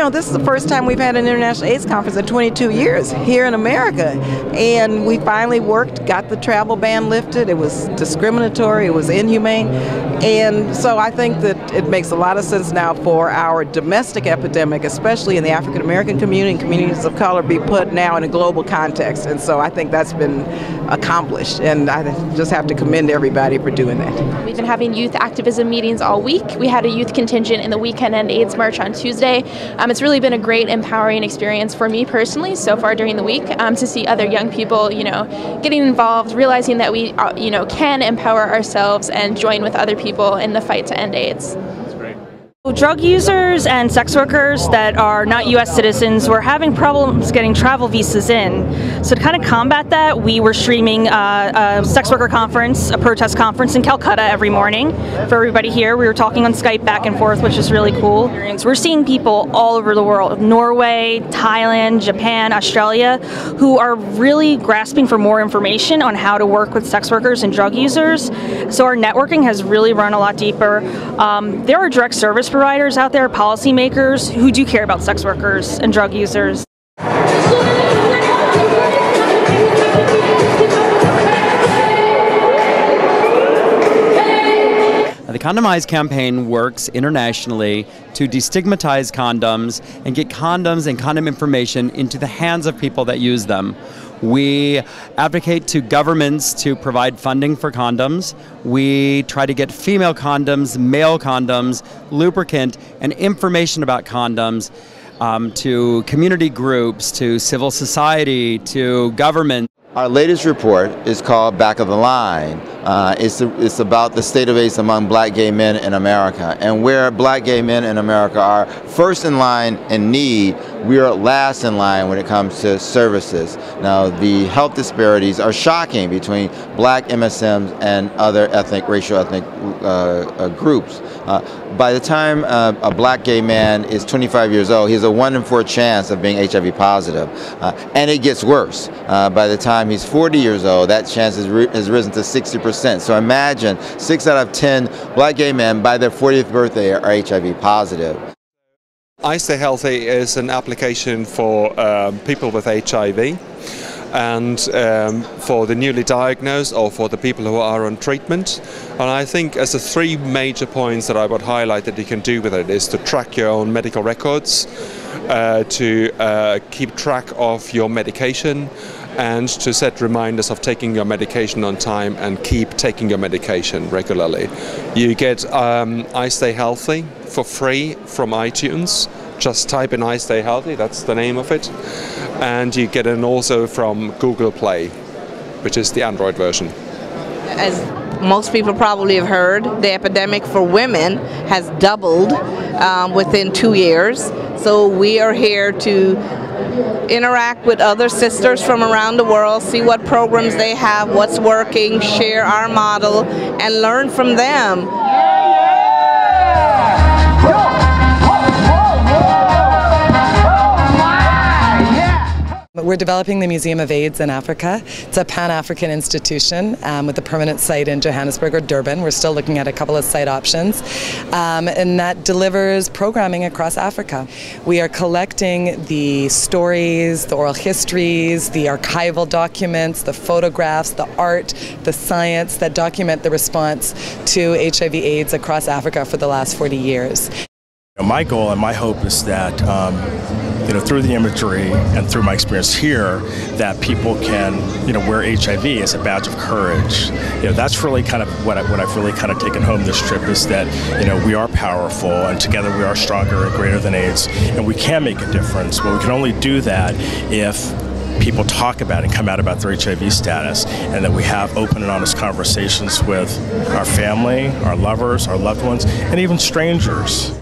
know, this is the first time we've had an International AIDS Conference in 22 years here in America. And we finally got the travel ban lifted. It was discriminatory, it was inhumane. And so I think that it makes a lot of sense now for our domestic epidemic, especially in the African American community and communities of color, be put now in a global context. And so I think that's been accomplished. And I just have to commend everybody for doing that. We've been having youth activism meetings all week. We had a youth contingent in the Weekend End AIDS March on Tuesday. It's really been a great, empowering experience for me personally so far during the week to see other young people, getting involved, realizing that we, can empower ourselves and join with other people in the fight to end AIDS. Drug users and sex workers that are not U.S. citizens were having problems getting travel visas in. So to kind of combat that, we were streaming a sex worker conference, a protest conference in Calcutta every morning for everybody here. We were talking on Skype back and forth, which is really cool. We're seeing people all over the world, Norway, Thailand, Japan, Australia, who are really grasping for more information on how to work with sex workers and drug users. So our networking has really run a lot deeper. There are direct service providers out there, policymakers, who do care about sex workers and drug users. The Condomize campaign works internationally to destigmatize condoms and get condoms and condom information into the hands of people that use them. We advocate to governments to provide funding for condoms. We try to get female condoms, male condoms, lubricant, and information about condoms to community groups, to civil society, to government. Our latest report is called Back of the Line. It's about the state of AIDS among black gay men in America, and where black gay men in America are first in line in need, we are last in line when it comes to services. Now, the health disparities are shocking between black MSMs and other racial ethnic groups. By the time a black gay man is 25 years old, he has a 1 in 4 chance of being HIV positive. And it gets worse. By the time he's 40 years old, that chance has risen to 60%. So imagine 6 out of 10 black gay men by their 40th birthday are HIV positive. I Stay Healthy is an application for people with HIV and for the newly diagnosed or for the people who are on treatment. And I think as the 3 major points that I would highlight that you can do with it is to track your own medical records, to keep track of your medication, and to set reminders of taking your medication on time and keep taking your medication regularly. You get I Stay Healthy for free from iTunes. Just type in I Stay Healthy, that's the name of it. And you get it also from Google Play, which is the Android version. As most people probably have heard, the epidemic for women has doubled within 2 years. So we are here to interact with other sisters from around the world, see what programs they have, what's working, share our model, and learn from them. We're developing the Museum of AIDS in Africa. It's a Pan-African institution with a permanent site in Johannesburg or Durban. We're still looking at a couple of site options. And that delivers programming across Africa. We are collecting the stories, the oral histories, the archival documents, the photographs, the art, the science that document the response to HIV/AIDS across Africa for the last 40 years. My goal and my hope is that through the imagery and through my experience here, that people can, wear HIV as a badge of courage. That's really kind of what I've really kind of taken home this trip, is that, we are powerful and together we are stronger and greater than AIDS, and we can make a difference. But we can only do that if people talk about and come out about their HIV status, and that we have open and honest conversations with our family, our lovers, our loved ones, and even strangers.